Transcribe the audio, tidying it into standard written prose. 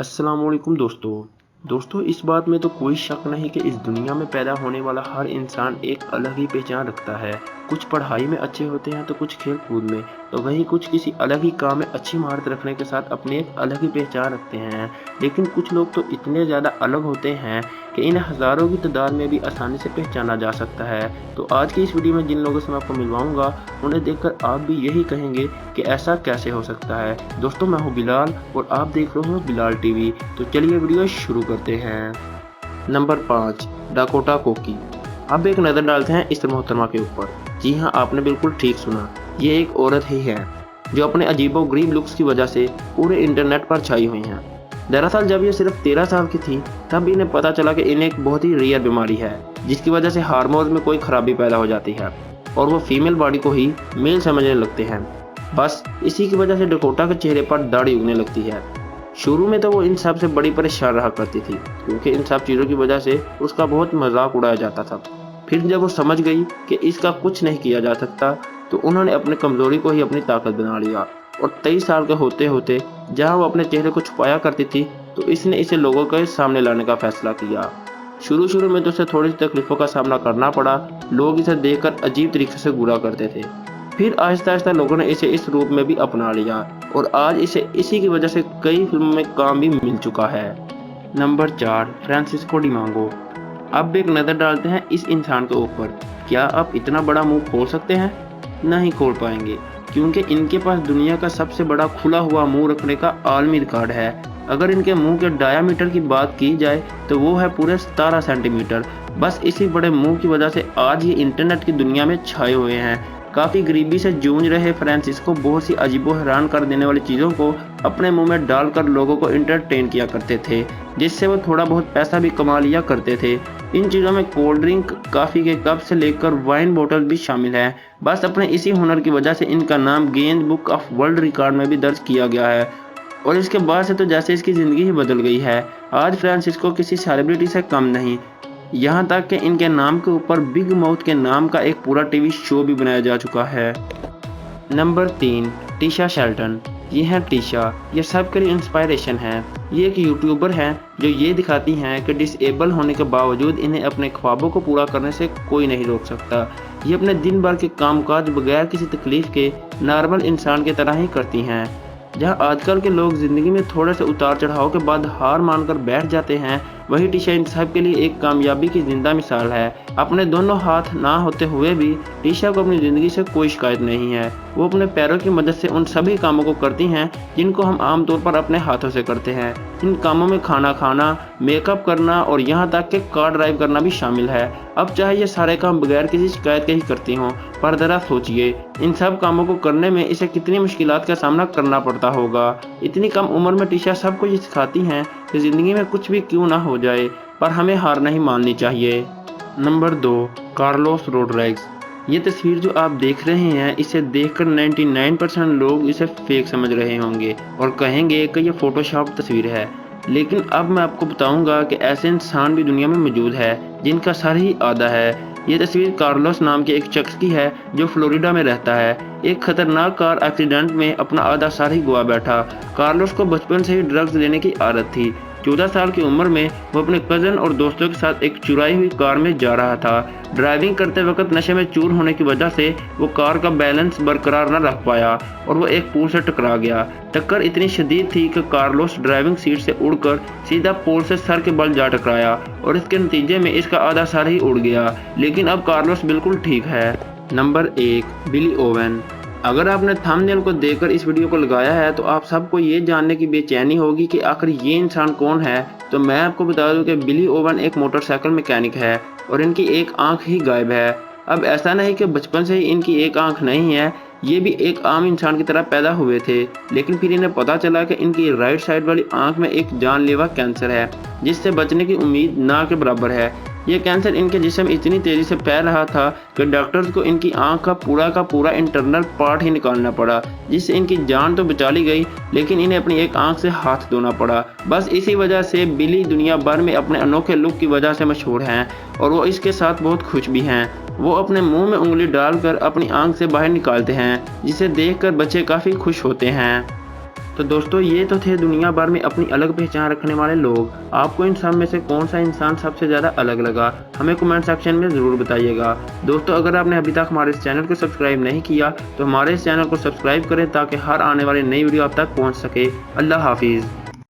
अस्सलाम वालेकुम दोस्तों इस बात में तो कोई शक नहीं कि इस दुनिया में पैदा होने वाला हर इंसान एक अलग ही पहचान रखता है। कुछ पढ़ाई में अच्छे होते हैं तो कुछ खेल कूद में, तो वहीं कुछ किसी अलग ही काम में अच्छी महारत रखने के साथ अपनी एक अलग ही पहचान रखते हैं। लेकिन कुछ लोग तो इतने ज़्यादा अलग होते हैं कि इन्हें हज़ारों की तादाद में भी आसानी से पहचाना जा सकता है। तो आज की इस वीडियो में जिन लोगों से मैं आपको मिलवाऊंगा, उन्हें देखकर आप भी यही कहेंगे कि ऐसा कैसे हो सकता है। दोस्तों, मैं हूँ बिलाल और आप देख रहे हो बिलाल टीवी। तो चलिए वीडियो शुरू करते हैं। नंबर 5, डाकोटा कोकी। अब एक नज़र डालते हैं इस मोहतरमा के ऊपर। जी हाँ, आपने बिल्कुल ठीक सुना, ये एक औरत ही है जो अपने अजीबोगरीब लुक्स की वजह से पूरे इंटरनेट पर छाई हुई हैं। दरअसल जब ये सिर्फ 13 साल की थी तब इन्हें पता चला कि इन्हें एक बहुत ही रेयर बीमारी है जिसकी वजह से हार्मोन्स में कोई खराबी पैदा हो जाती है और वो फीमेल बॉडी को ही मेल समझने लगते हैं। बस इसी की वजह से डकोटा के चेहरे पर दाढ़ी उगने लगती है। शुरू में तो वो इन सब से बड़ी परेशान रहा करती थी क्योंकि इन सब चीज़ों की वजह से उसका बहुत मजाक उड़ाया जाता था। फिर जब वो समझ गई कि इसका कुछ नहीं किया जा सकता तो उन्होंने अपनी कमज़ोरी को ही अपनी ताकत बना लिया और 23 साल के होते होते जहां वो अपने चेहरे को छुपाया करती थी तो इसने इसे लोगों के सामने लाने का फैसला किया। शुरू में तो उसे थोड़ी सी तकलीफ़ों का सामना करना पड़ा। लोग इसे देखकर अजीब तरीके से बुरा करते थे। फिर आहिस्ता आहिस्ता लोगों ने इसे इस रूप में भी अपना लिया और आज इसे इसी की वजह से कई फिल्मों में काम भी मिल चुका है। नंबर 4, फ्रांसिस्को डिमांगो। अब एक नज़र डालते हैं इस इंसान के ऊपर। क्या आप इतना बड़ा मुंह खोल सकते हैं? नहीं खोल पाएंगे क्योंकि इनके पास दुनिया का सबसे बड़ा खुला हुआ मुंह रखने का आलमी रिकॉर्ड है। अगर इनके मुंह के डायामीटर की बात की जाए तो वो है पूरे 17 सेंटीमीटर। बस इसी बड़े मुंह की वजह से आज ये इंटरनेट की दुनिया में छाए हुए हैं। काफ़ी गरीबी से जूझ रहे फ्रांसिस्को बहुत सी अजीबो हैरान कर देने वाली चीज़ों को अपने मुंह में डालकर लोगों को इंटरटेन किया करते थे, जिससे वो थोड़ा बहुत पैसा भी कमा लिया करते थे। इन चीज़ों में कोल्ड ड्रिंक, काफ़ी के कप से लेकर वाइन बोतल भी शामिल है। बस अपने इसी हुनर की वजह से इनका नाम Guinness book of world record में भी दर्ज किया गया है और इसके बाद से तो जैसे इसकी ज़िंदगी ही बदल गई है। आज फ्रांसिस्को किसी सेलिब्रिटी से कम नहीं, यहाँ तक कि इनके नाम के ऊपर बिग माउथ के नाम का एक पूरा टीवी शो भी बनाया जा चुका है। Number 3, Trisha Shelton. ये है टीशा, ये सबके लिए इंस्पायरेशन है। ये एक यूट्यूबर हैं जो ये दिखाती हैं कि डिसेबल होने के बावजूद इन्हें अपने ख्वाबों को पूरा करने से कोई नहीं रोक सकता। ये अपने दिन भर के कामकाज बगैर किसी तकलीफ के नॉर्मल इंसान की तरह ही करती हैं। जहां आजकल के लोग ज़िंदगी में थोड़े से उतार चढ़ाव के बाद हार मानकर बैठ जाते हैं, वही टीशा इन सब के लिए एक कामयाबी की जिंदा मिसाल है। अपने दोनों हाथ ना होते हुए भी टीशा को अपनी ज़िंदगी से कोई शिकायत नहीं है। वो अपने पैरों की मदद से उन सभी कामों को करती हैं जिनको हम आमतौर पर अपने हाथों से करते हैं। इन कामों में खाना खाना, मेकअप करना और यहाँ तक कि कार ड्राइव करना भी शामिल है। अब चाहे ये सारे काम बगैर किसी शिकायत के ही करती हों, पर ज़रा सोचिए इन सब कामों को करने में इसे कितनी मुश्किलात का सामना करना पड़ता होगा। इतनी कम उम्र में टीशा सबको ये सिखाती हैं कि ज़िंदगी में कुछ भी क्यों ना हो जाए, पर हमें हार नहीं माननी चाहिए। Number 2, Carlos Rodrigues. ये तस्वीर जो आप देख रहे हैं, इसे देखकर 99% लोग इसे फेक समझ रहे होंगे और कहेंगे कि ये फोटोशॉप तस्वीर है। लेकिन अब मैं आपको बताऊंगा कि ऐसे इंसान भी दुनिया में मौजूद है जिनका सर ही आधा है। ये तस्वीर कार्लोस नाम के एक शख्स की है जो फ्लोरिडा में रहता है। एक खतरनाक कार एक्सीडेंट में अपना आधा सर ही गवा बैठा। कार्लोस को बचपन से ही ड्रग्स लेने की आदत थी। 14 साल की उम्र में वो अपने कज़न और दोस्तों के साथ एक चुराई हुई कार में जा रहा था। ड्राइविंग करते वक्त नशे में चूर होने की वजह से वो कार का बैलेंस बरकरार न रख पाया और वो एक पुल से टकरा गया। टक्कर इतनी शदीद थी कि कार्लोस ड्राइविंग सीट से उड़कर सीधा पोल से सर के बल जा टकराया और इसके नतीजे में इसका आधा सर ही उड़ गया। लेकिन अब कार्लोस बिल्कुल ठीक है। नंबर 1, बिली ओवन। अगर आपने थंबनेल को देखकर इस वीडियो को लगाया है तो आप सबको ये जानने की बेचैनी होगी कि आखिर ये इंसान कौन है। तो मैं आपको बता दूं कि बिली ओवन एक मोटरसाइकिल मैकेनिक है और इनकी एक आंख ही गायब है। अब ऐसा नहीं कि बचपन से ही इनकी एक आंख नहीं है, ये भी एक आम इंसान की तरह पैदा हुए थे, लेकिन फिर इन्हें पता चला कि इनकी राइट साइड वाली आंख में एक जानलेवा कैंसर है जिससे बचने की उम्मीद ना के बराबर है। यह कैंसर इनके जिस्म इतनी तेज़ी से फैल रहा था कि डॉक्टर्स को इनकी आंख का पूरा इंटरनल पार्ट ही निकालना पड़ा, जिससे इनकी जान तो बचा ली गई लेकिन इन्हें अपनी एक आंख से हाथ धोना पड़ा। बस इसी वजह से बिली दुनिया भर में अपने अनोखे लुक की वजह से मशहूर हैं और वो इसके साथ बहुत खुश भी हैं। वो अपने मुंह में उंगली डालकर अपनी आंख से बाहर निकालते हैं जिसे देखकर बच्चे काफ़ी खुश होते हैं। تو دوستو یہ تو تھے دنیا بھر میں اپنی الگ پہچان رکھنے والے لوگ. آپ کو ان سب میں سے کون سا انسان سب سے زیادہ الگ لگا ہمیں کمنٹ سیکشن میں ضرور بتائیے گا. دوستو اگر آپ نے ابھی تک ہمارے اس چینل کو سبسکرائب نہیں کیا تو ہمارے اس چینل کو سبسکرائب کریں تاکہ ہر آنے والی نئی ویڈیو آپ تک پہنچ سکے. اللہ حافظ.